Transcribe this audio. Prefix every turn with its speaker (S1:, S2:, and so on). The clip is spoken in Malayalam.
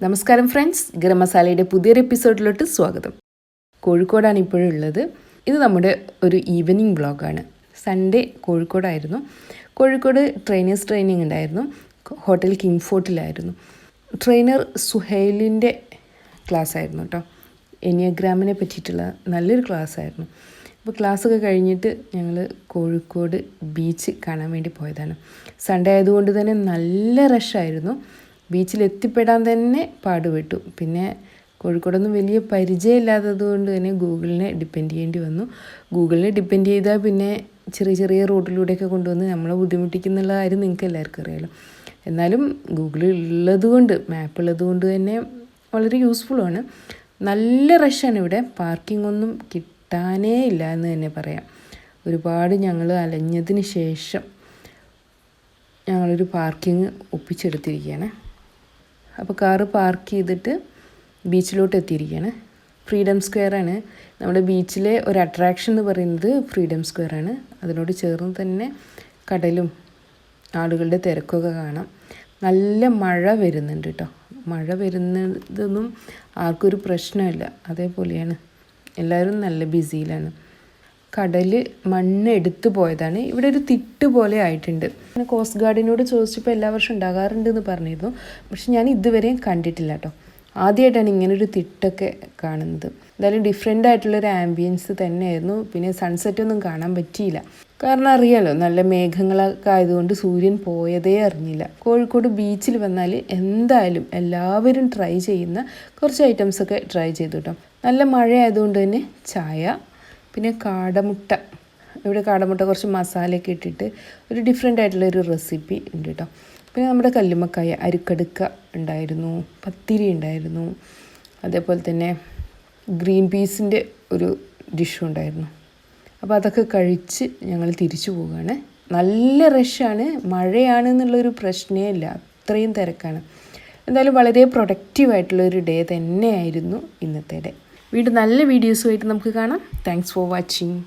S1: നമസ്കാരം ഫ്രണ്ട്സ്, ഗരം മസാലയുടെ പുതിയൊരു എപ്പിസോഡിലോട്ട് സ്വാഗതം. കോഴിക്കോടാണ് ഇപ്പോഴും ഉള്ളത്. ഇത് നമ്മുടെ ഒരു ഈവനിങ് വ്ളോഗാണ്. സൺഡേ കോഴിക്കോടായിരുന്നു. കോഴിക്കോട് ട്രെയിനേഴ്സ് ട്രെയിനിങ് ഉണ്ടായിരുന്നു. ഹോട്ടൽ കിങ് ഫോർട്ടിലായിരുന്നു. ട്രെയിനർ സുഹൈലിൻ്റെ ക്ലാസ് ആയിരുന്നു കേട്ടോ. എനിയഗ്രാമിനെ പറ്റിയിട്ടുള്ള നല്ലൊരു ക്ലാസ് ആയിരുന്നു. അപ്പോൾ ക്ലാസ്സൊക്കെ കഴിഞ്ഞിട്ട് ഞങ്ങൾ കോഴിക്കോട് ബീച്ച് കാണാൻ വേണ്ടി പോയതാണ്. സൺഡേ ആയതുകൊണ്ട് തന്നെ നല്ല റഷായിരുന്നു. ബീച്ചിലെത്തിപ്പെടാൻ തന്നെ പാടുപെട്ടു. പിന്നെ കോഴിക്കോടൊന്നും വലിയ പരിചയമില്ലാത്തത് കൊണ്ട് തന്നെ ഗൂഗിളിനെ ഡിപ്പെൻഡ് ചെയ്യേണ്ടി വന്നു. ഗൂഗിളിനെ ഡിപ്പെൻഡ് ചെയ്താൽ പിന്നെ ചെറിയ ചെറിയ റോഡിലൂടെയൊക്കെ കൊണ്ടുവന്ന് നമ്മളെ ബുദ്ധിമുട്ടിക്കുന്നുള്ള കാര്യം നിങ്ങൾക്ക് എല്ലാവർക്കും അറിയാമല്ലോ. എന്നാലും ഗൂഗിൾ ഉള്ളതുകൊണ്ട്, മാപ്പ് ഉള്ളതുകൊണ്ട് തന്നെ വളരെ യൂസ്ഫുള്ളാണ്. നല്ല റഷാണ് ഇവിടെ. പാർക്കിംഗ് ഒന്നും കിട്ടാനേ ഇല്ല എന്ന് തന്നെ പറയാം. ഒരുപാട് ഞങ്ങൾ അലഞ്ഞതിന് ശേഷം ഞങ്ങളൊരു പാർക്കിംഗ് ഒപ്പിച്ചെടുത്തിരിക്കുകയാണ്. അപ്പോൾ കാറ് പാർക്ക് ചെയ്തിട്ട് ബീച്ചിലോട്ട് എത്തിയിരിക്കുകയാണ്. ഫ്രീഡം സ്ക്വയറാണ് നമ്മുടെ ബീച്ചിലെ ഒരു അട്രാക്ഷൻ എന്ന് പറയുന്നത്. ഫ്രീഡം സ്ക്വയറാണ്. അതിനോട് ചേർന്ന് തന്നെ കടലും ആളുകളുടെ തിരക്കൊക്കെ കാണാം. നല്ല മഴ വരുന്നുണ്ട് കേട്ടോ. മഴ വരുന്നതൊന്നും ആർക്കൊരു പ്രശ്നമില്ല. അതേപോലെയാണ്, എല്ലാവരും നല്ല ബിസിയിലാണ്. കടൽ മണ്ണ് എടുത്തു പോയതാണ്. ഇവിടെ ഒരു തിട്ട് പോലെ ആയിട്ടുണ്ട്. കോസ്റ്റ് ഗാർഡിനോട് ചോദിച്ചപ്പോൾ എല്ലാ വർഷവും ഉണ്ടാകാറുണ്ട് എന്ന് പറഞ്ഞിരുന്നു. പക്ഷെ ഞാൻ ഇതുവരെയും കണ്ടിട്ടില്ല കേട്ടോ. ആദ്യമായിട്ടാണ് ഇങ്ങനൊരു തിട്ടൊക്കെ കാണുന്നത്. എന്തായാലും ഡിഫറെൻ്റ് ആയിട്ടുള്ളൊരു ആംബിയൻസ് തന്നെയായിരുന്നു. പിന്നെ സൺസെറ്റൊന്നും കാണാൻ പറ്റിയില്ല. കാരണം അറിയാലോ, നല്ല മേഘങ്ങളൊക്കെ ആയതുകൊണ്ട് സൂര്യൻ പോയതേ അറിഞ്ഞില്ല. കോഴിക്കോട് ബീച്ചിൽ വന്നാൽ എന്തായാലും എല്ലാവരും ട്രൈ ചെയ്യുന്ന കുറച്ച് ഐറ്റംസൊക്കെ ട്രൈ ചെയ്തു കേട്ടോ. നല്ല മഴ ആയതുകൊണ്ട് തന്നെ ചായ, പിന്നെ കാടമുട്ട. ഇവിടെ കാടമുട്ട കുറച്ച് മസാലയൊക്കെ ഇട്ടിട്ട് ഒരു ഡിഫറെൻ്റ് ആയിട്ടുള്ളൊരു റെസിപ്പി ഉണ്ട് കേട്ടോ. പിന്നെ നമ്മുടെ കല്ലുമ്മക്കായ, അരിക്കടുക്ക ഉണ്ടായിരുന്നു, പത്തിരി ഉണ്ടായിരുന്നു, അതേപോലെ തന്നെ ഗ്രീൻ പീസിൻ്റെ ഒരു ഡിഷും ഉണ്ടായിരുന്നു. അപ്പോൾ അതൊക്കെ കഴിച്ച് ഞങ്ങൾ തിരിച്ചു പോവുകയാണ്. നല്ല റഷാണ്. മഴയാണെന്നുള്ളൊരു പ്രശ്നമേ ഇല്ല, അത്രയും തിരക്കാണ്. എന്തായാലും വളരെ പ്രൊഡക്റ്റീവായിട്ടുള്ളൊരു ഡേ തന്നെയായിരുന്നു ഇന്നത്തെ ഡേ. വീണ്ടും നല്ല വീഡിയോസുമായിട്ട് നമുക്ക് കാണാം. Thanks for watching.